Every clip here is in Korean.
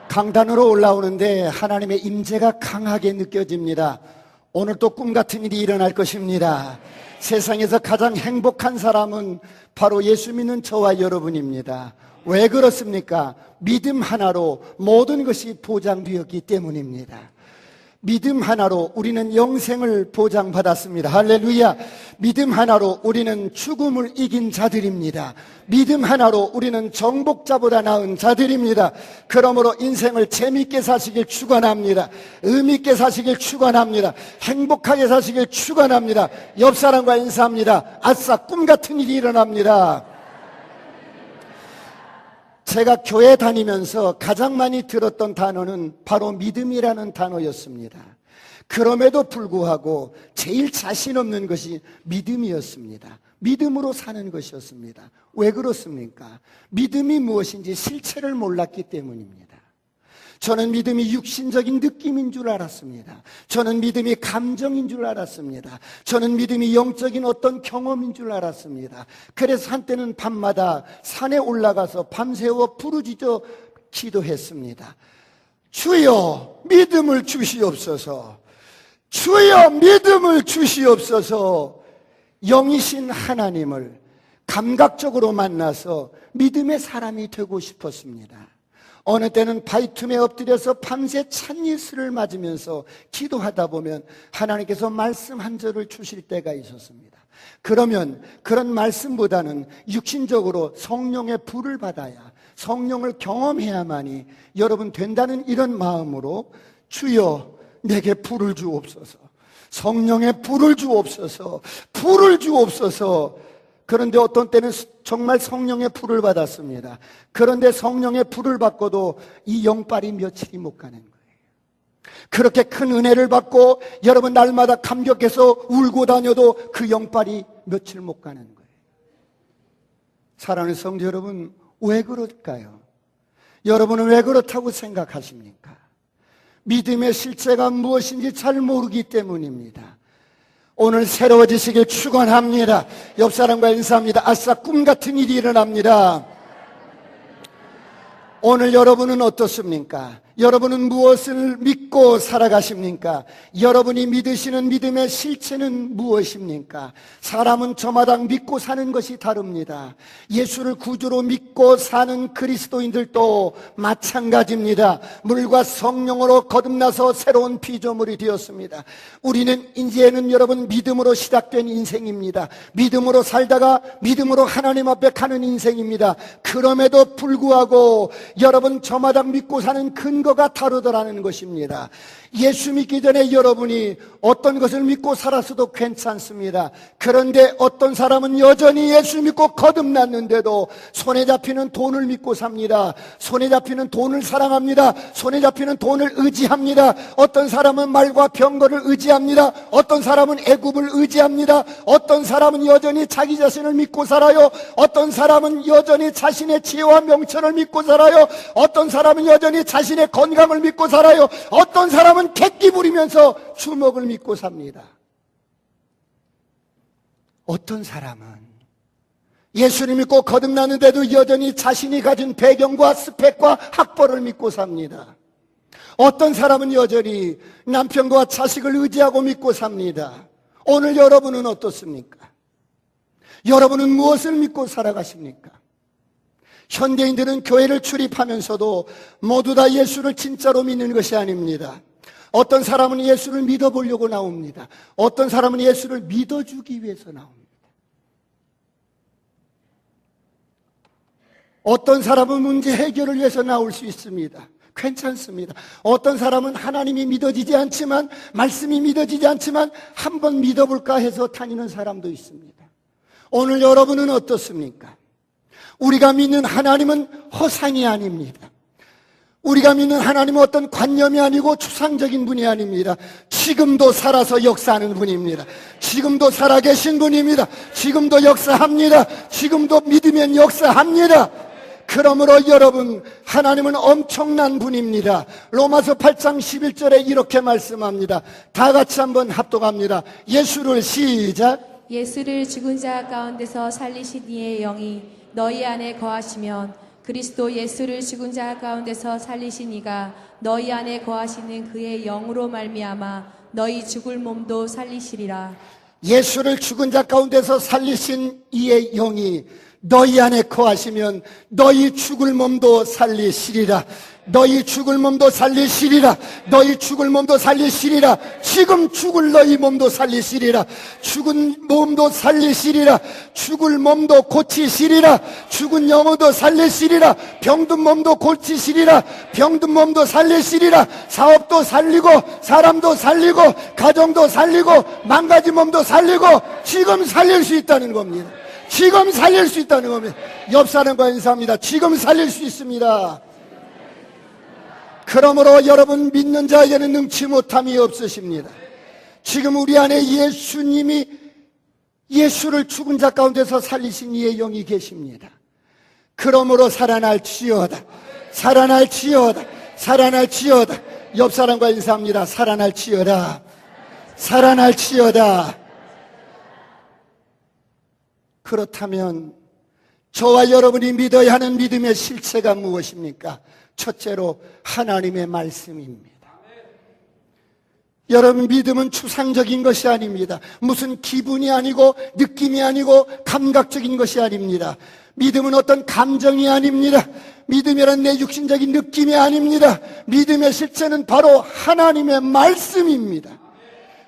강단으로 올라오는데 하나님의 임재가 강하게 느껴집니다. 오늘 또 꿈같은 일이 일어날 것입니다. 세상에서 가장 행복한 사람은 바로 예수 믿는 저와 여러분입니다. 왜 그렇습니까? 믿음 하나로 모든 것이 보장되었기 때문입니다. 믿음 하나로 우리는 영생을 보장받았습니다. 할렐루야. 믿음 하나로 우리는 죽음을 이긴 자들입니다. 믿음 하나로 우리는 정복자보다 나은 자들입니다. 그러므로 인생을 재미있게 사시길 축원합니다. 의미있게 사시길 축원합니다. 행복하게 사시길 축원합니다. 옆 사람과 인사합니다. 아싸, 꿈같은 일이 일어납니다. 제가 교회 다니면서 가장 많이 들었던 단어는 바로 믿음이라는 단어였습니다. 그럼에도 불구하고 제일 자신 없는 것이 믿음이었습니다. 믿음으로 사는 것이었습니다. 왜 그렇습니까? 믿음이 무엇인지 실체를 몰랐기 때문입니다. 저는 믿음이 육신적인 느낌인 줄 알았습니다. 저는 믿음이 감정인 줄 알았습니다. 저는 믿음이 영적인 어떤 경험인 줄 알았습니다. 그래서 한때는 밤마다 산에 올라가서 밤새워 부르짖어 기도했습니다. 주여 믿음을 주시옵소서. 주여 믿음을 주시옵소서. 영이신 하나님을 감각적으로 만나서 믿음의 사람이 되고 싶었습니다. 어느 때는 바위틈에 엎드려서 밤새 찻예술을 맞으면서 기도하다 보면 하나님께서 말씀 한 절을 주실 때가 있었습니다. 그러면 그런 말씀보다는 육신적으로 성령의 불을 받아야, 성령을 경험해야만이 여러분 된다는 이런 마음으로 주여 내게 불을 주옵소서, 성령의 불을 주옵소서, 불을 주옵소서. 그런데 어떤 때는 정말 성령의 불을 받았습니다. 그런데 성령의 불을 받고도 이 영빨이 며칠이 못 가는 거예요. 그렇게 큰 은혜를 받고 여러분 날마다 감격해서 울고 다녀도 그 영빨이 며칠 못 가는 거예요. 사랑하는 성도 여러분, 왜 그럴까요? 여러분은 왜 그렇다고 생각하십니까? 믿음의 실체가 무엇인지 잘 모르기 때문입니다. 오늘 새로워지시길 축원합니다. 옆 사람과 인사합니다. 아싸, 꿈같은 일이 일어납니다. 오늘 여러분은 어떻습니까? 여러분은 무엇을 믿고 살아가십니까? 여러분이 믿으시는 믿음의 실체는 무엇입니까? 사람은 저마다 믿고 사는 것이 다릅니다. 예수를 구주로 믿고 사는 그리스도인들도 마찬가지입니다. 물과 성령으로 거듭나서 새로운 피조물이 되었습니다. 우리는 이제는 여러분 믿음으로 시작된 인생입니다. 믿음으로 살다가 믿음으로 하나님 앞에 가는 인생입니다. 그럼에도 불구하고 여러분 저마다 믿고 사는 근거가 다르더라는 것입니다. 예수 믿기 전에 여러분이 어떤 것을 믿고 살았어도 괜찮습니다. 그런데 어떤 사람은 여전히 예수 믿고 거듭났는데도 손에 잡히는 돈을 믿고 삽니다. 손에 잡히는 돈을 사랑합니다. 손에 잡히는 돈을 의지합니다. 어떤 사람은 말과 병거를 의지합니다. 어떤 사람은 애굽을 의지합니다. 어떤 사람은 여전히 자기 자신을 믿고 살아요. 어떤 사람은 여전히 자신의 지혜와 명철을 믿고 살아요. 어떤 사람은 여전히 자신의 건강을 믿고 살아요. 어떤 사람은 객기 부리면서 주먹을 믿고 삽니다. 어떤 사람은 예수를 믿고 거듭났는데도 여전히 자신이 가진 배경과 스펙과 학벌을 믿고 삽니다. 어떤 사람은 여전히 남편과 자식을 의지하고 믿고 삽니다. 오늘 여러분은 어떻습니까? 여러분은 무엇을 믿고 살아가십니까? 현대인들은 교회를 출입하면서도 모두 다 예수를 진짜로 믿는 것이 아닙니다. 어떤 사람은 예수를 믿어보려고 나옵니다. 어떤 사람은 예수를 믿어주기 위해서 나옵니다. 어떤 사람은 문제 해결을 위해서 나올 수 있습니다. 괜찮습니다. 어떤 사람은 하나님이 믿어지지 않지만, 말씀이 믿어지지 않지만 한번 믿어볼까 해서 다니는 사람도 있습니다. 오늘 여러분은 어떻습니까? 우리가 믿는 하나님은 허상이 아닙니다. 우리가 믿는 하나님은 어떤 관념이 아니고 추상적인 분이 아닙니다. 지금도 살아서 역사하는 분입니다. 지금도 살아계신 분입니다. 지금도 역사합니다. 지금도 믿으면 역사합니다. 그러므로 여러분, 하나님은 엄청난 분입니다. 로마서 8장 11절에 이렇게 말씀합니다. 다 같이 한번 합독합니다. 예수를 시작. 예수를 죽은 자 가운데서 살리신 이의 영이 너희 안에 거하시면 그리스도 예수를 죽은 자 가운데서 살리신 이가 너희 안에 거하시는 그의 영으로 말미암아 너희 죽을 몸도 살리시리라. 예수를 죽은 자 가운데서 살리신 이의 영이 너희 안에 거하시면 너희 죽을 몸도 살리시리라. 너희 죽을 몸도 살리시리라. 너희 죽을 몸도 살리시리라. 지금 죽을 너희 몸도 살리시리라. 죽은 몸도 살리시리라. 죽을 몸도 고치시리라. 죽은 영혼도 살리시리라. 병든 몸도 고치시리라. 병든 몸도 살리시리라. 사업도 살리고 사람도 살리고 가정도 살리고 망가진 몸도 살리고 지금 살릴 수 있다는 겁니다. 지금 살릴 수 있다는 겁니다. 옆 사람과 인사합니다. 지금 살릴 수 있습니다. 그러므로 여러분 믿는 자에게는 능치 못함이 없으십니다. 지금 우리 안에 예수님이 예수를 죽은 자 가운데서 살리신 이의 영이 계십니다. 그러므로 살아날지어다. 살아날지어다. 살아날지어다. 옆 사람과 인사합니다. 살아날지어다. 살아날지어다. 그렇다면 저와 여러분이 믿어야 하는 믿음의 실체가 무엇입니까? 첫째로 하나님의 말씀입니다. 여러분, 믿음은 추상적인 것이 아닙니다. 무슨 기분이 아니고 느낌이 아니고 감각적인 것이 아닙니다. 믿음은 어떤 감정이 아닙니다. 믿음이란 내 육신적인 느낌이 아닙니다. 믿음의 실체는 바로 하나님의 말씀입니다.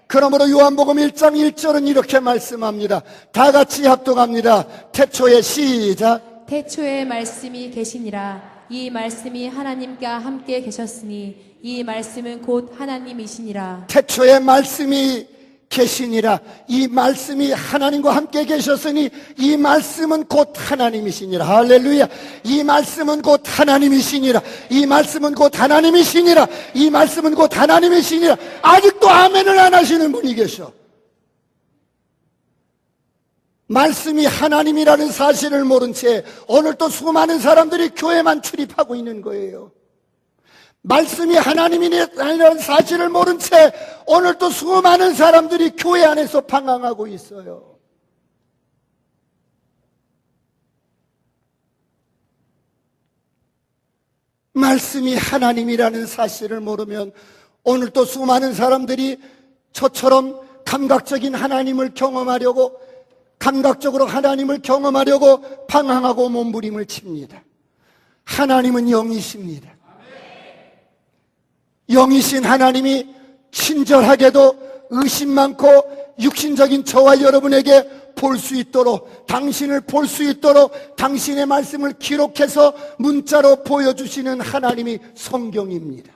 그러므로 요한복음 1장 1절은 이렇게 말씀합니다. 다 같이 합독합니다. 태초에 시작. 태초에 말씀이 계시니라. 이 말씀이 하나님과 함께 계셨으니 이 말씀은 곧 하나님이시니라. 태초에 말씀이 계시니라. 이 말씀이 하나님과 함께 계셨으니 이 말씀은 곧 하나님이시니라. 할렐루야. 이 말씀은 곧 하나님이시니라. 이 말씀은 곧 하나님이시니라. 이 말씀은 곧 하나님이시니라. 아직도 아멘을 안 하시는 분이 계셔. 말씀이 하나님이라는 사실을 모른 채 오늘 또 수많은 사람들이 교회만 출입하고 있는 거예요. 말씀이 하나님이라는 사실을 모른 채 오늘 또 수많은 사람들이 교회 안에서 방황하고 있어요. 말씀이 하나님이라는 사실을 모르면 오늘 또 수많은 사람들이 저처럼 감각적인 하나님을 경험하려고 감각적으로 하나님을 경험하려고 방황하고 몸부림을 칩니다. 하나님은 영이십니다. 영이신 하나님이 친절하게도 의심 많고 육신적인 저와 여러분에게 볼 수 있도록, 당신을 볼 수 있도록 당신의 말씀을 기록해서 문자로 보여주시는 하나님이 성경입니다.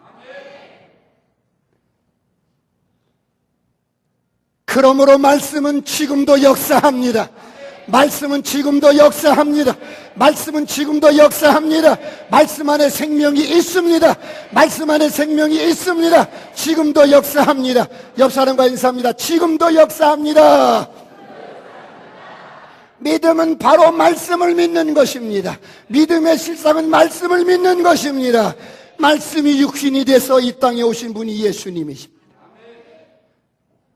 그러므로 말씀은 지금도 역사합니다. 말씀은 지금도 역사합니다. 말씀은 지금도 역사합니다. 말씀 안에 생명이 있습니다. 말씀 안에 생명이 있습니다. 지금도 역사합니다. 옆 사람과 인사합니다. 지금도 역사합니다. 믿음은 바로 말씀을 믿는 것입니다. 믿음의 실상은 말씀을 믿는 것입니다. 말씀이 육신이 돼서 이 땅에 오신 분이 예수님이십니다.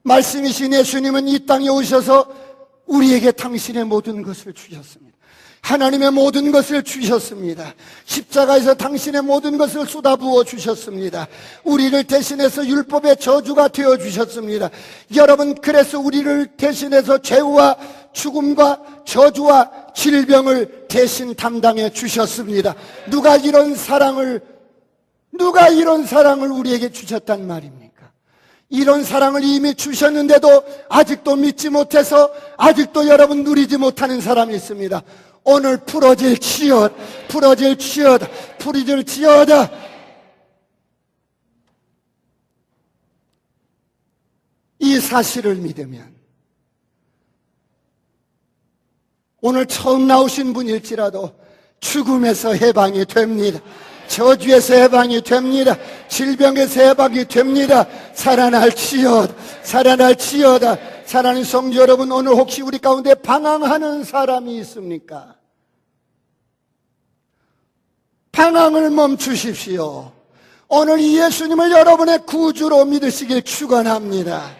말씀이신 예수님은 이 땅에 오셔서 우리에게 당신의 모든 것을 주셨습니다. 하나님의 모든 것을 주셨습니다. 십자가에서 당신의 모든 것을 쏟아부어 주셨습니다. 우리를 대신해서 율법의 저주가 되어 주셨습니다. 여러분, 그래서 우리를 대신해서 죄와 죽음과 저주와 질병을 대신 담당해 주셨습니다. 누가 이런 사랑을 우리에게 주셨단 말입니까? 이런 사랑을 이미 주셨는데도 아직도 믿지 못해서 아직도 여러분 누리지 못하는 사람이 있습니다. 오늘 부러질지어다. 이 사실을 믿으면 오늘 처음 나오신 분일지라도 죽음에서 해방이 됩니다. 저주에서 해방이 됩니다. 질병에서 해방이 됩니다. 살아날지어다. 사랑하는 성도 여러분, 오늘 혹시 우리 가운데 방황하는 사람이 있습니까? 방황을 멈추십시오. 오늘 이 예수님을 여러분의 구주로 믿으시길 축원합니다.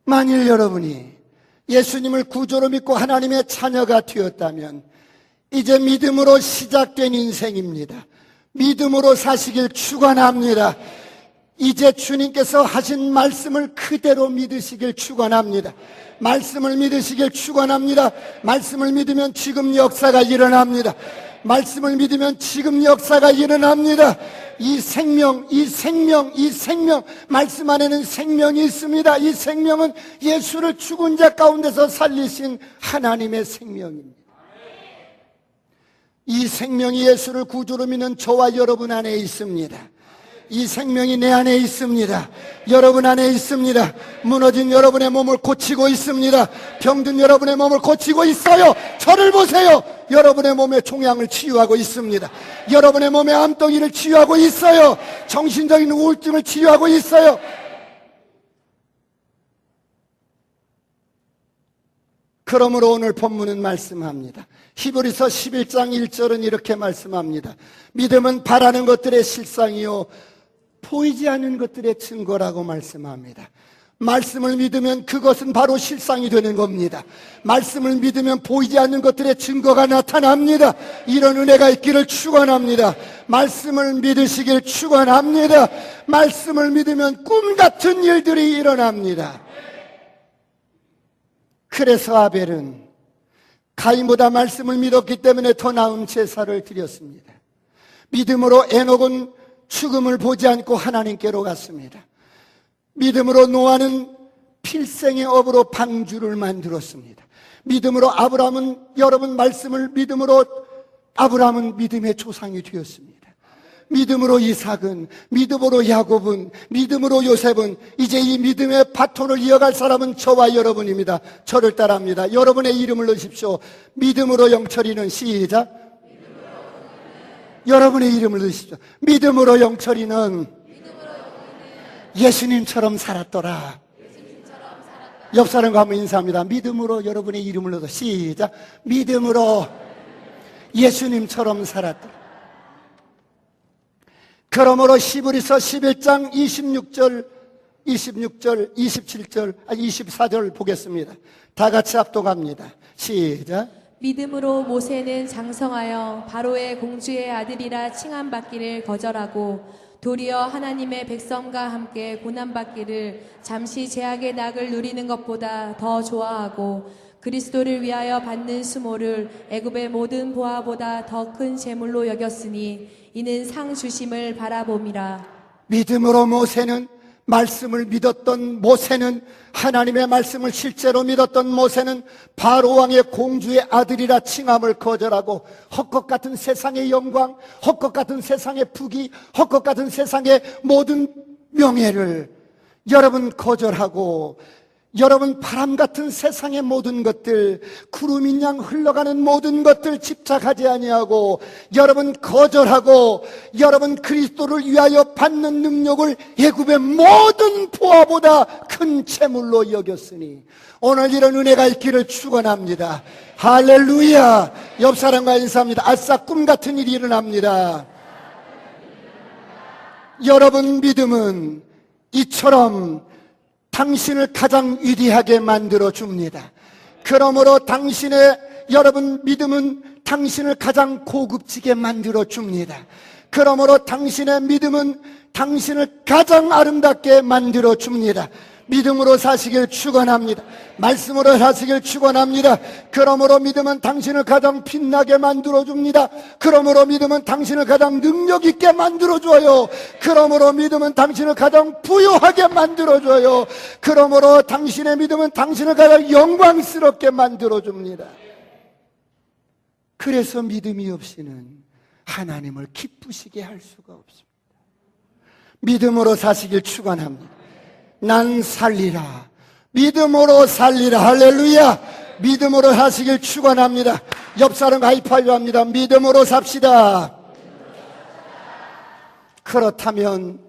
만일 여러분이 예수님을 구조로 믿고 하나님의 자녀가 되었다면 이제 믿음으로 시작된 인생입니다. 믿음으로 사시길 축원합니다. 이제 주님께서 하신 말씀을 그대로 믿으시길 축원합니다. 말씀을 믿으시길 축원합니다. 말씀을 믿으면 지금 역사가 일어납니다. 말씀을 믿으면 지금 역사가 일어납니다. 이 생명, 말씀 안에는 생명이 있습니다. 이 생명은 예수를 죽은 자 가운데서 살리신 하나님의 생명입니다. 이 생명이 예수를 구주로 믿는 저와 여러분 안에 있습니다. 이 생명이 내 안에 있습니다. 여러분 안에 있습니다. 무너진 여러분의 몸을 고치고 있습니다. 병든 여러분의 몸을 고치고 있어요. 저를 보세요. 여러분의 몸의 종양을 치유하고 있습니다. 여러분의 몸의 암덩이를 치유하고 있어요. 정신적인 우울증을 치유하고 있어요. 그러므로 오늘 본문은 말씀합니다. 히브리서 11장 1절은 이렇게 말씀합니다. 믿음은 바라는 것들의 실상이요 보이지 않는 것들의 증거라고 말씀합니다. 말씀을 믿으면 그것은 바로 실상이 되는 겁니다. 말씀을 믿으면 보이지 않는 것들의 증거가 나타납니다. 이런 은혜가 있기를 축원합니다. 말씀을 믿으시길 축원합니다. 말씀을 믿으면 꿈 같은 일들이 일어납니다. 그래서 아벨은 가인보다 말씀을 믿었기 때문에 더 나은 제사를 드렸습니다. 믿음으로 에녹은 죽음을 보지 않고 하나님께로 갔습니다. 믿음으로 노아는 필생의 업으로 방주를 만들었습니다. 믿음으로 아브라함은 여러분 말씀을 믿음으로 아브라함은 믿음의 조상이 되었습니다. 믿음으로 이삭은, 믿음으로 야곱은, 믿음으로 요셉은 이제 이 믿음의 바톤을 이어갈 사람은 저와 여러분입니다. 저를 따라합니다. 여러분의 이름을 넣으십시오. 믿음으로 영철이는 시작. 여러분의 이름을 넣으십시오. 믿음으로 영철이는 예수님처럼 살았더라. 옆 사람과 한번 인사합니다. 믿음으로 여러분의 이름을 넣어서 시작. 믿음으로 예수님처럼 살았더라. 그러므로 히브리서 11장 26절, 27절, 24절 보겠습니다. 다 같이 합독합니다. 시작. 믿음으로 모세는 장성하여 바로의 공주의 아들이라 칭함받기를 거절하고 도리어 하나님의 백성과 함께 고난받기를 잠시 죄악의 낙을 누리는 것보다 더 좋아하고 그리스도를 위하여 받는 수모를 애굽의 모든 보화보다 더 큰 재물로 여겼으니 이는 상 주심을 바라봄이라. 믿음으로 모세는 말씀을 믿었던 모세는 하나님의 말씀을 실제로 믿었던 모세는 바로 왕의 공주의 아들이라 칭함을 거절하고 헛것 같은 세상의 영광, 헛것 같은 세상의 부귀, 헛것 같은 세상의 모든 명예를 여러분 거절하고 여러분 바람 같은 세상의 모든 것들, 구름인 양 흘러가는 모든 것들 집착하지 아니하고 여러분 거절하고 여러분 그리스도를 위하여 받는 능력을 애굽의 모든 보화보다 큰 재물로 여겼으니 오늘 이런 은혜가 있기를 축원합니다. 할렐루야. 옆 사람과 인사합니다. 아싸 꿈 같은 일이 일어납니다. 여러분 믿음은 이처럼 당신을 가장 위대하게 만들어 줍니다. 그러므로 당신의 여러분 믿음은 당신을 가장 고급지게 만들어 줍니다. 그러므로 당신의 믿음은 당신을 가장 아름답게 만들어 줍니다. 믿음으로 사시길 축원합니다. 말씀으로 사시길 축원합니다. 그러므로 믿음은 당신을 가장 빛나게 만들어줍니다. 그러므로 믿음은 당신을 가장 능력 있게 만들어줘요. 그러므로 믿음은 당신을 가장 부유하게 만들어줘요. 그러므로 당신의 믿음은 당신을 가장 영광스럽게 만들어줍니다. 그래서 믿음이 없이는 하나님을 기쁘시게 할 수가 없습니다. 믿음으로 사시길 축원합니다. 난 살리라. 믿음으로 살리라. 할렐루야. 믿음으로 하시길 축원합니다. 옆 사람과 하이파이브 합니다. 믿음으로 삽시다. 그렇다면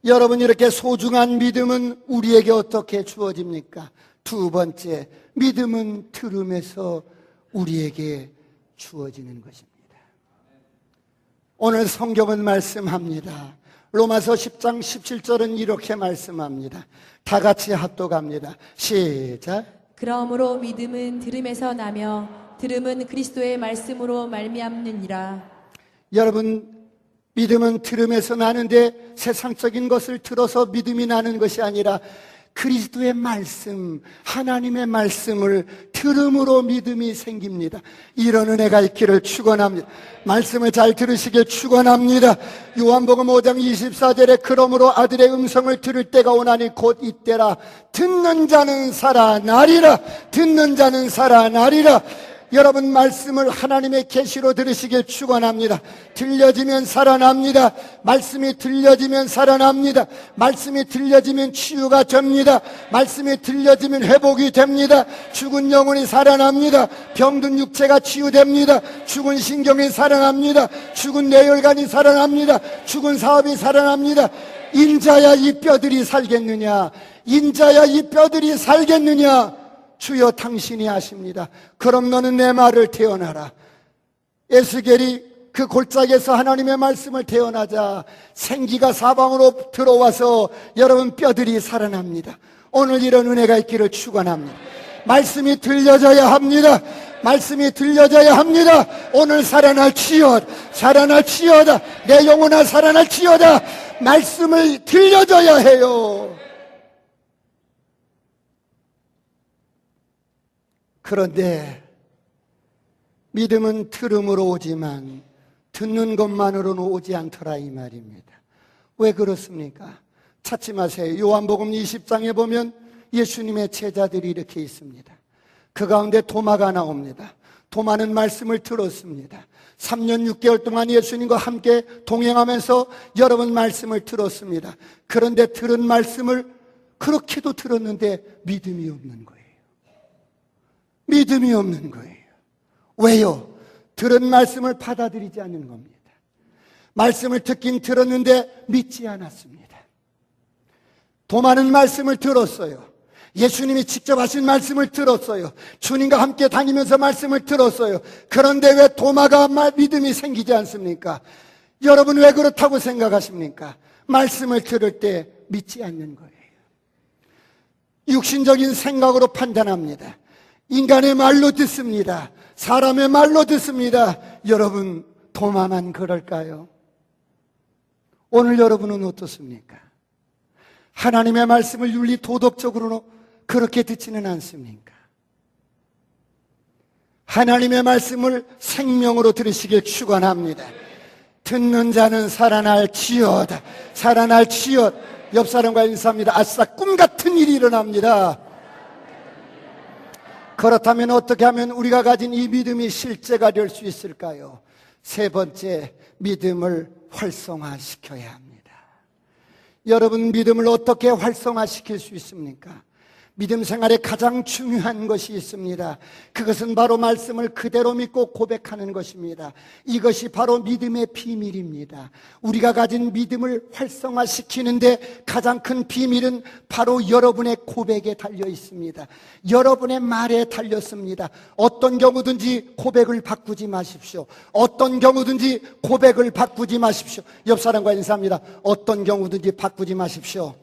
여러분 이렇게 소중한 믿음은 우리에게 어떻게 주어집니까? 두 번째, 믿음은 들음에서 우리에게 주어지는 것입니다. 오늘 성경은 말씀합니다. 로마서 10장 17절은 이렇게 말씀합니다. 다 같이 합독합니다. 시작. 그러므로 믿음은 들음에서 나며 들음은 그리스도의 말씀으로 말미암느니라. 여러분, 믿음은 들음에서 나는데 세상적인 것을 들어서 믿음이 나는 것이 아니라 그리스도의 말씀, 하나님의 말씀을 들음으로 믿음이 생깁니다. 이런 은혜가 있기를 축원합니다. 말씀을 잘 들으시길 축원합니다. 요한복음 5장 24절에 그러므로 아들의 음성을 들을 때가 오나니 곧 이때라. 듣는 자는 살아나리라. 듣는 자는 살아나리라. 여러분, 말씀을 하나님의 계시로 들으시길 축원합니다. 들려지면 살아납니다. 말씀이 들려지면 살아납니다. 말씀이 들려지면 치유가 됩니다. 말씀이 들려지면 회복이 됩니다. 죽은 영혼이 살아납니다. 병든 육체가 치유됩니다. 죽은 신경이 살아납니다. 죽은 뇌혈관이 살아납니다. 죽은 사업이 살아납니다. 인자야 이 뼈들이 살겠느냐? 인자야 이 뼈들이 살겠느냐? 주여 당신이 하십니다. 그럼 너는 내 말을 태어나라. 에스겔이 그 골짜기에서 하나님의 말씀을 태어나자 생기가 사방으로 들어와서 여러분 뼈들이 살아납니다. 오늘 이런 은혜가 있기를 축원합니다. 말씀이 들려져야 합니다. 말씀이 들려져야 합니다. 오늘 살아날지어다. 살아날지어다. 내 영혼아 살아날지어다. 말씀을 들려줘야 해요. 그런데 믿음은 들음으로 오지만 듣는 것만으로는 오지 않더라 이 말입니다. 왜 그렇습니까? 찾지 마세요. 요한복음 20장에 보면 예수님의 제자들이 이렇게 있습니다. 그 가운데 도마가 나옵니다. 도마는 말씀을 들었습니다. 3년 6개월 동안 예수님과 함께 동행하면서 여러분 말씀을 들었습니다. 그런데 들은 말씀을 그렇게도 들었는데 믿음이 없는 거예요. 믿음이 없는 거예요. 왜요? 들은 말씀을 받아들이지 않는 겁니다. 말씀을 듣긴 들었는데 믿지 않았습니다. 도마는 말씀을 들었어요. 예수님이 직접 하신 말씀을 들었어요. 주님과 함께 다니면서 말씀을 들었어요. 그런데 왜 도마가 믿음이 생기지 않습니까? 여러분 왜 그렇다고 생각하십니까? 말씀을 들을 때 믿지 않는 거예요. 육신적인 생각으로 판단합니다. 인간의 말로 듣습니다. 사람의 말로 듣습니다. 여러분, 도마만 그럴까요? 오늘 여러분은 어떻습니까? 하나님의 말씀을 윤리 도덕적으로 그렇게 듣지는 않습니까? 하나님의 말씀을 생명으로 들으시길 축원합니다. 듣는 자는 살아날지어다. 살아날지어다. 옆 사람과 인사합니다. 아싸, 꿈 같은 일이 일어납니다. 그렇다면 어떻게 하면 우리가 가진 이 믿음이 실제가 될 수 있을까요? 세 번째, 믿음을 활성화시켜야 합니다. 여러분, 믿음을 어떻게 활성화시킬 수 있습니까? 믿음 생활에 가장 중요한 것이 있습니다. 그것은 바로 말씀을 그대로 믿고 고백하는 것입니다. 이것이 바로 믿음의 비밀입니다. 우리가 가진 믿음을 활성화시키는데 가장 큰 비밀은 바로 여러분의 고백에 달려 있습니다. 여러분의 말에 달렸습니다. 어떤 경우든지 고백을 바꾸지 마십시오. 어떤 경우든지 고백을 바꾸지 마십시오. 옆 사람과 인사합니다. 어떤 경우든지 바꾸지 마십시오.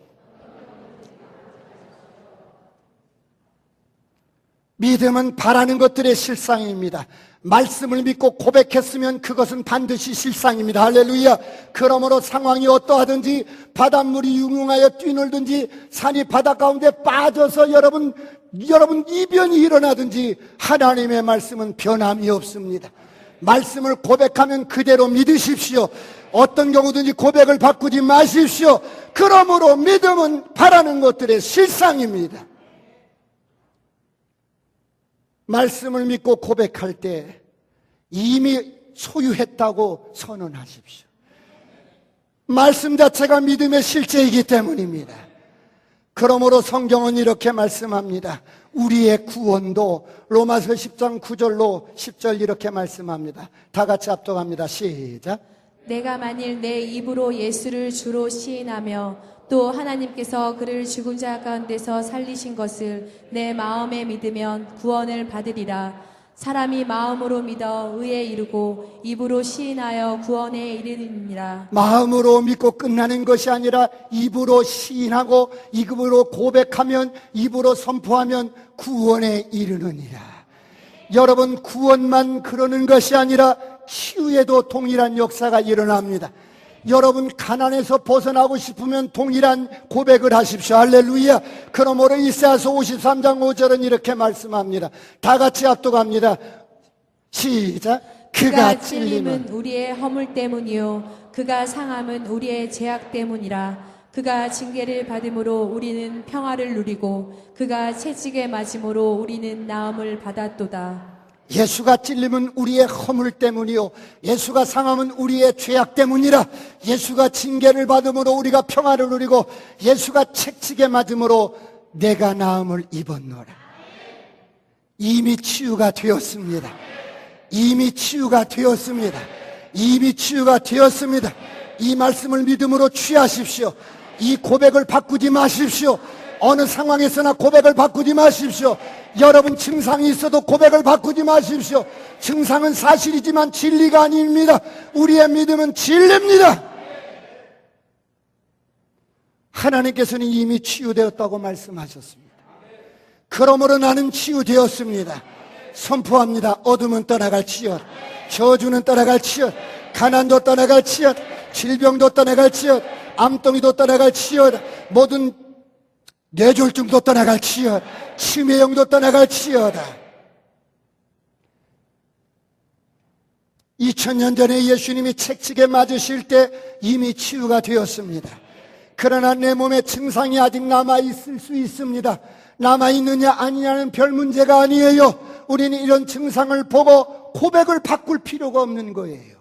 믿음은 바라는 것들의 실상입니다. 말씀을 믿고 고백했으면 그것은 반드시 실상입니다. 할렐루야. 그러므로 상황이 어떠하든지 바닷물이 융융하여 뛰놀든지 산이 바다 가운데 빠져서 여러분 이변이 일어나든지 하나님의 말씀은 변함이 없습니다. 말씀을 고백하면 그대로 믿으십시오. 어떤 경우든지 고백을 바꾸지 마십시오. 그러므로 믿음은 바라는 것들의 실상입니다. 말씀을 믿고 고백할 때 이미 소유했다고 선언하십시오. 말씀 자체가 믿음의 실제이기 때문입니다. 그러므로 성경은 이렇게 말씀합니다. 우리의 구원도 로마서 10장 9절로 10절 이렇게 말씀합니다. 다 같이 합독합니다. 시작. 내가 만일 내 입으로 예수를 주로 시인하며 또 하나님께서 그를 죽은 자 가운데서 살리신 것을 내 마음에 믿으면 구원을 받으리라. 사람이 마음으로 믿어 의에 이르고 입으로 시인하여 구원에 이르느니라. 마음으로 믿고 끝나는 것이 아니라 입으로 시인하고 입으로 고백하면, 입으로 선포하면 구원에 이르느니라. 여러분, 구원만 그러는 것이 아니라 치유에도 동일한 역사가 일어납니다. 여러분, 가난에서 벗어나고 싶으면 동일한 고백을 하십시오. 할렐루야. 그러므로 이사야서 53장 5절은 이렇게 말씀합니다. 다 같이 압도합니다. 시작. 그가 찔림은 우리의 허물 때문이요 그가 상함은 우리의 죄악 때문이라. 그가 징계를 받음으로 우리는 평화를 누리고 그가 채찍에 맞음으로 우리는 나음을 받았도다. 예수가 찔림은 우리의 허물 때문이요 예수가 상함은 우리의 죄악 때문이라. 예수가 징계를 받음으로 우리가 평화를 누리고 예수가 채찍에 맞음으로 내가 나음을 입었노라. 이미 치유가 되었습니다. 이미 치유가 되었습니다. 이미 치유가 되었습니다. 이 말씀을 믿음으로 취하십시오. 이 고백을 바꾸지 마십시오. 어느 상황에서나 고백을 바꾸지 마십시오. 여러분, 증상이 있어도 고백을 바꾸지 마십시오. 증상은 사실이지만 진리가 아닙니다. 우리의 믿음은 진리입니다. 하나님께서는 이미 치유되었다고 말씀하셨습니다. 그러므로 나는 치유되었습니다. 선포합니다. 어둠은 떠나갈지어다. 저주는 떠나갈지어다. 가난도 떠나갈지어다. 질병도 떠나갈지어다. 암덩이도 떠나갈지어다. 모든 뇌졸중도 떠나갈지어다. 치매형도 떠나갈지어다. 2000년 전에 예수님이 채찍에 맞으실 때 이미 치유가 되었습니다. 그러나 내 몸에 증상이 아직 남아있을 수 있습니다. 남아있느냐 아니냐는 별 문제가 아니에요. 우리는 이런 증상을 보고 고백을 바꿀 필요가 없는 거예요.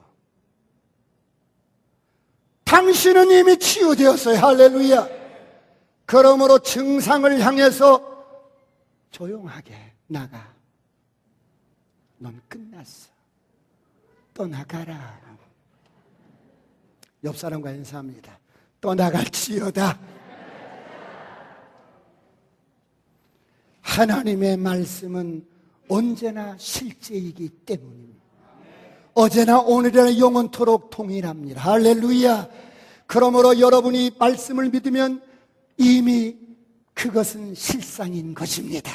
당신은 이미 치유되었어요. 할렐루야. 그러므로 증상을 향해서 조용하게 나가. 넌 끝났어. 떠나가라. 옆 사람과 인사합니다. 떠나갈지어다. 하나님의 말씀은 언제나 실제이기 때문입니다. 어제나 오늘이나 영원토록 동일합니다. 할렐루야. 그러므로 여러분이 말씀을 믿으면 이미 그것은 실상인 것입니다.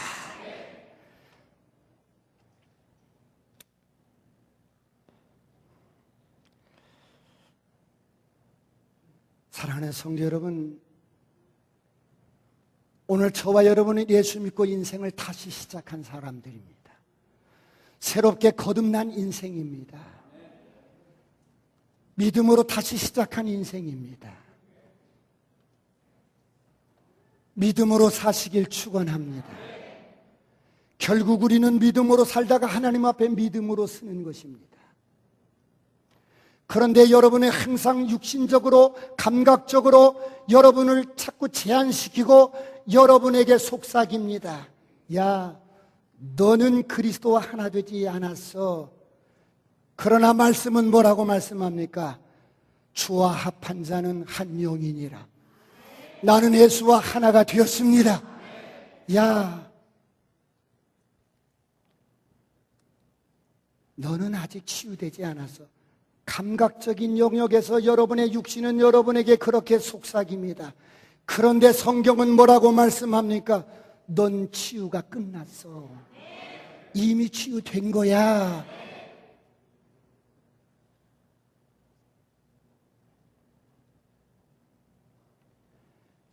사랑하는 성도 여러분, 오늘 저와 여러분은 예수 믿고 인생을 다시 시작한 사람들입니다. 새롭게 거듭난 인생입니다. 믿음으로 다시 시작한 인생입니다. 믿음으로 사시길 축원합니다. 결국 우리는 믿음으로 살다가 하나님 앞에 믿음으로 쓰는 것입니다. 그런데 여러분은 항상 육신적으로, 감각적으로 여러분을 자꾸 제한시키고 여러분에게 속삭입니다. 야, 너는 그리스도와 하나 되지 않았어. 그러나 말씀은 뭐라고 말씀합니까? 주와 합한 자는 한 영이니라. 나는 예수와 하나가 되었습니다. 야, 너는 아직 치유되지 않았어. 감각적인 영역에서 여러분의 육신은 여러분에게 그렇게 속삭입니다. 그런데 성경은 뭐라고 말씀합니까? 넌 치유가 끝났어. 이미 치유된 거야.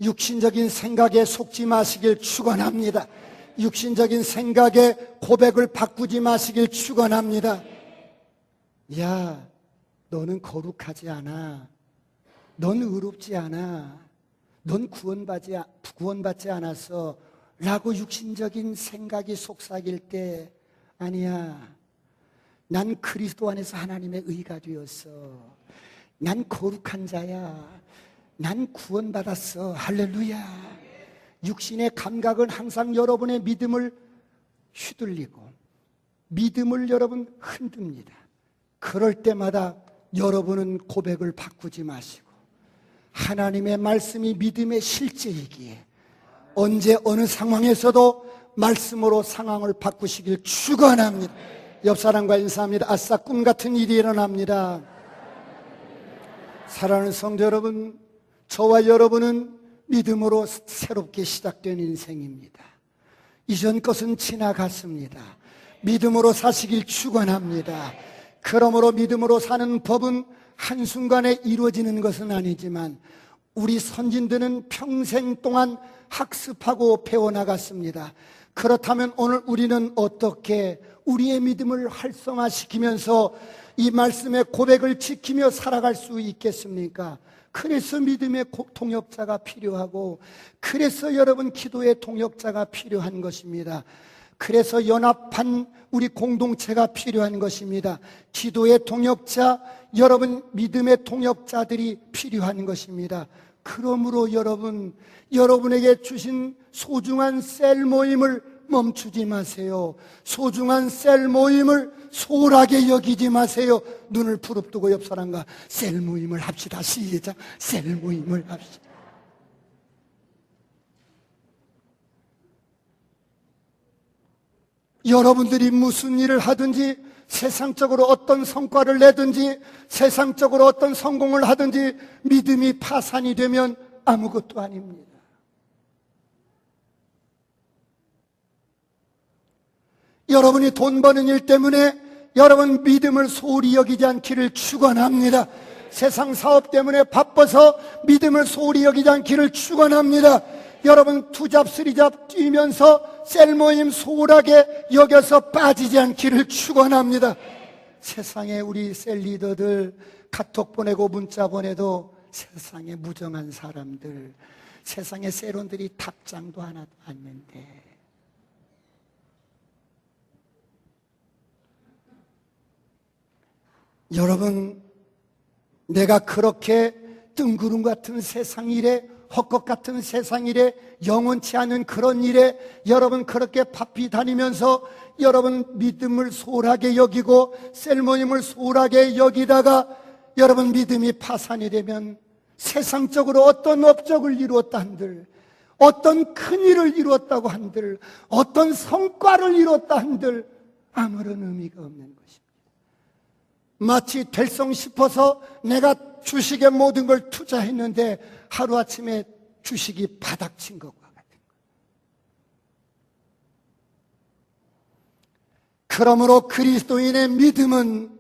육신적인 생각에 속지 마시길 축원합니다. 육신적인 생각에 고백을 바꾸지 마시길 축원합니다. 야, 너는 거룩하지 않아. 넌 의롭지 않아. 넌 구원받지 않았어. 라고 육신적인 생각이 속삭일 때, 아니야, 난 그리스도 안에서 하나님의 의가 되었어. 난 거룩한 자야. 난 구원받았어. 할렐루야. 육신의 감각은 항상 여러분의 믿음을 휘둘리고 믿음을 여러분 흔듭니다. 그럴 때마다 여러분은 고백을 바꾸지 마시고 하나님의 말씀이 믿음의 실제이기에 언제 어느 상황에서도 말씀으로 상황을 바꾸시길 축원합니다. 옆 사람과 인사합니다. 아싸, 꿈 같은 일이 일어납니다. 사랑하는 성도 여러분, 저와 여러분은 믿음으로 새롭게 시작된 인생입니다. 이전 것은 지나갔습니다. 믿음으로 사시길 축원합니다. 그러므로 믿음으로 사는 법은 한순간에 이루어지는 것은 아니지만 우리 선진들은 평생 동안 학습하고 배워나갔습니다. 그렇다면 오늘 우리는 어떻게 우리의 믿음을 활성화시키면서 이 말씀의 고백을 지키며 살아갈 수 있겠습니까? 그래서 믿음의 동역자가 필요하고, 그래서 여러분 기도의 동역자가 필요한 것입니다. 그래서 연합한 우리 공동체가 필요한 것입니다. 기도의 동역자, 여러분 믿음의 동역자들이 필요한 것입니다. 그러므로 여러분에게 주신 소중한 셀 모임을 멈추지 마세요. 소중한 셀 모임을 소홀하게 여기지 마세요. 눈을 부릅뜨고 옆 사람과 셀 모임을 합시다. 시작. 셀 모임을 합시다. 여러분들이 무슨 일을 하든지, 세상적으로 어떤 성과를 내든지, 세상적으로 어떤 성공을 하든지 믿음이 파산이 되면 아무것도 아닙니다. 여러분이 돈 버는 일 때문에 여러분 믿음을 소홀히 여기지 않기를 축원합니다. 세상 사업 때문에 바빠서 믿음을 소홀히 여기지 않기를 축원합니다. 여러분 투잡 쓰리잡 뛰면서 셀모임 소홀하게 여겨서 빠지지 않기를 축원합니다. 세상에 우리 셀 리더들 카톡 보내고 문자 보내도 세상에 무정한 사람들, 세상에 셀원들이 답장도 하나도 않는데, 여러분, 내가 그렇게 뜬구름 같은 세상 일에, 헛것 같은 세상 일에, 영원치 않은 그런 일에 여러분 그렇게 바삐 다니면서 여러분 믿음을 소홀하게 여기고 셀모임을 소홀하게 여기다가 여러분 믿음이 파산이 되면 세상적으로 어떤 업적을 이루었다 한들, 어떤 큰 일을 이루었다고 한들, 어떤 성과를 이루었다 한들 아무런 의미가 없는 것입니다. 마치 될성 싶어서 내가 주식에 모든 걸 투자했는데 하루아침에 주식이 바닥친 것과 같은 거예요. 그러므로 그리스도인의 믿음은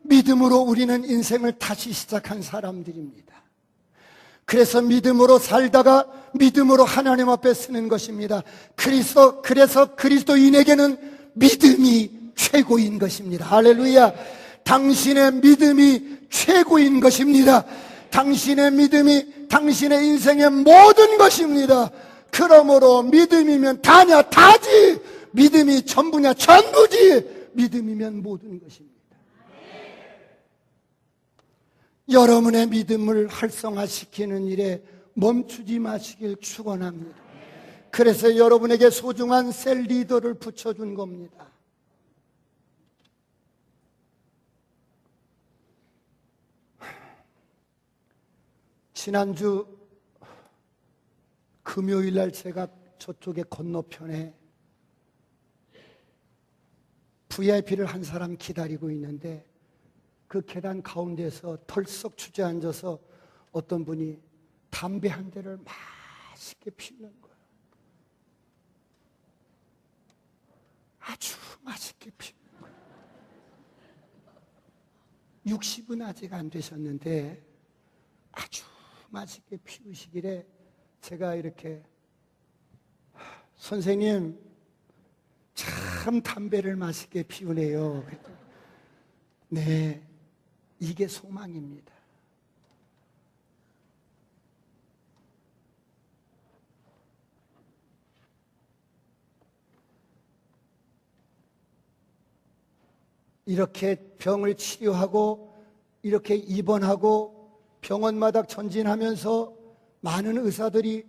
믿음으로 우리는 인생을 다시 시작한 사람들입니다. 그래서 믿음으로 살다가 믿음으로 하나님 앞에 서는 것입니다. 그래서 그리스도인에게는 믿음이 최고인 것입니다. 할렐루야. 당신의 믿음이 최고인 것입니다. 당신의 믿음이 당신의 인생의 모든 것입니다. 그러므로 믿음이면 다냐 다지, 믿음이 전부냐 전부지, 믿음이면 모든 것입니다. 여러분의 믿음을 활성화시키는 일에 멈추지 마시길 축원합니다. 그래서 여러분에게 소중한 셀 리더를 붙여준 겁니다. 지난주 금요일 날 제가 저쪽에 건너편에 VIP를 한 사람 기다리고 있는데 그 계단 가운데서 덜썩 주저앉아서 어떤 분이 담배 한 대를 맛있게 피우는 거예요. 아주 맛있게 피우는 거예요. 60은 아직 안 되셨는데 아주 맛있게 피우시길래 제가 이렇게, 선생님 참 담배를 맛있게 피우네요. 그랬더니, 네, 이게 소망입니다. 이렇게 병을 치료하고 이렇게 입원하고 병원마다 전진하면서 많은 의사들이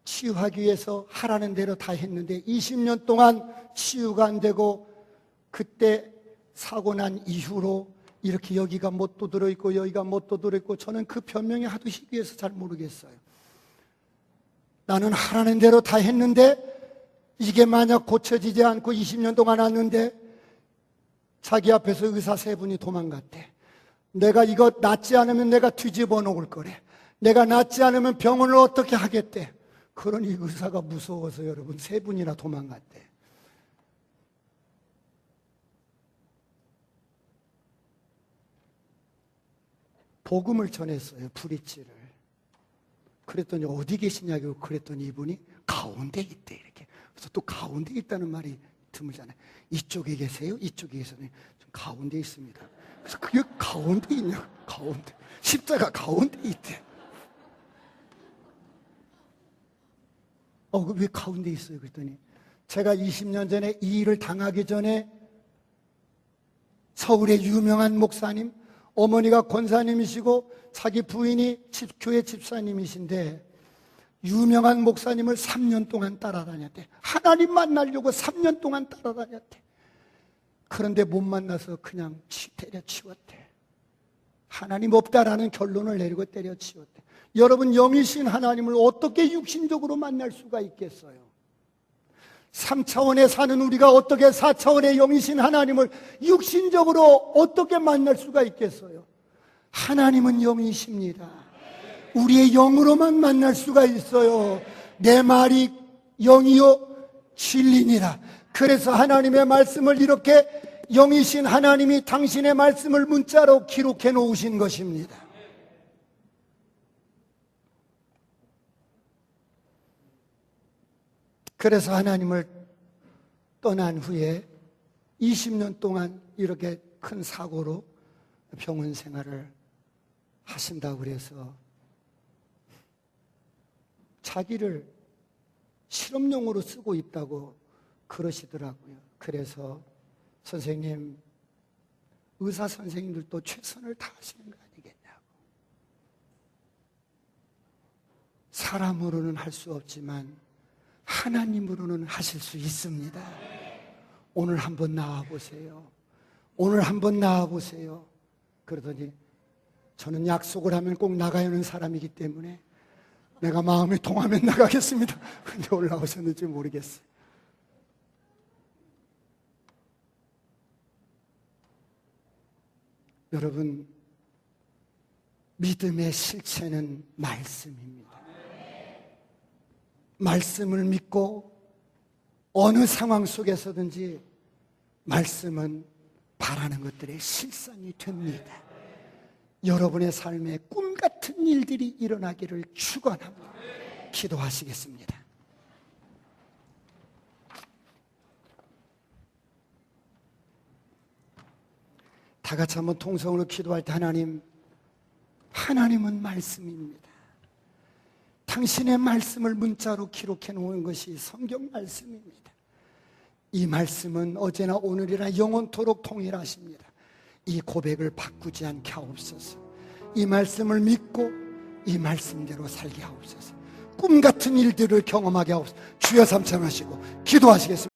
치유하기 위해서 하라는 대로 다 했는데 20년 동안 치유가 안 되고, 그때 사고 난 이후로 이렇게 여기가 못 도드러 있고 여기가 못 도드러 있고, 저는 그 변명이 하도 희귀해서 잘 모르겠어요. 나는 하라는 대로 다 했는데 이게 만약 고쳐지지 않고 20년 동안 왔는데 자기 앞에서 의사 3분이 도망갔대. 내가 이거 낫지 않으면 내가 뒤집어 놓을 거래. 내가 낫지 않으면 병원을 어떻게 하겠대. 그러니 의사가 무서워서 여러분 3분이나 도망갔대. 복음을 전했어요. 브릿지를. 그랬더니 어디 계시냐고 그랬더니 이분이 가운데 있대 이렇게. 그래서 또 가운데 있다는 말이 드물잖아요. 이쪽에 계세요? 이쪽에 계세요? 좀 가운데 있습니다. 그래서 그게 가운데 있냐? 가운데. 십자가 가운데 있대. 왜 가운데 있어요? 그랬더니 제가 20년 전에 이 일을 당하기 전에 서울의 유명한 목사님, 어머니가 권사님이시고 자기 부인이 교회 집사님이신데 유명한 목사님을 3년 동안 따라다녔대. 하나님 만나려고 3년 동안 따라다녔대. 그런데 못 만나서 그냥 때려치웠대. 하나님 없다라는 결론을 내리고 때려치웠대. 여러분, 영이신 하나님을 어떻게 육신적으로 만날 수가 있겠어요? 3차원에 사는 우리가 어떻게 4차원의 영이신 하나님을 육신적으로 어떻게 만날 수가 있겠어요? 하나님은 영이십니다. 우리의 영으로만 만날 수가 있어요. 내 말이 영이요 진리니라. 그래서 하나님의 말씀을 이렇게 영이신 하나님이 당신의 말씀을 문자로 기록해 놓으신 것입니다. 그래서 하나님을 떠난 후에 20년 동안 이렇게 큰 사고로 병원 생활을 하신다고 그래서 자기를 실험용으로 쓰고 있다고 그러시더라고요. 그래서 선생님, 의사 선생님들도 최선을 다하시는 거 아니겠냐고. 사람으로는 할 수 없지만 하나님으로는 하실 수 있습니다. 오늘 한번 나와보세요. 오늘 한번 나와보세요. 그러더니 저는 약속을 하면 꼭 나가야 하는 사람이기 때문에 내가 마음이 통하면 나가겠습니다. 근데 올라오셨는지 모르겠어요. 여러분, 믿음의 실체는 말씀입니다. 말씀을 믿고 어느 상황 속에서든지 말씀은 바라는 것들의 실상이 됩니다. 여러분의 삶에 꿈 같은 일들이 일어나기를 축원합니다. 기도하시겠습니다. 다 같이 한번 통성으로 기도할 때 하나님은 말씀입니다. 당신의 말씀을 문자로 기록해 놓은 것이 성경 말씀입니다. 이 말씀은 어제나 오늘이나 영원토록 동일하십니다. 이 고백을 바꾸지 않게 하옵소서. 이 말씀을 믿고 이 말씀대로 살게 하옵소서. 꿈 같은 일들을 경험하게 하옵소서. 주여 삼창하시고 기도하시겠습니다.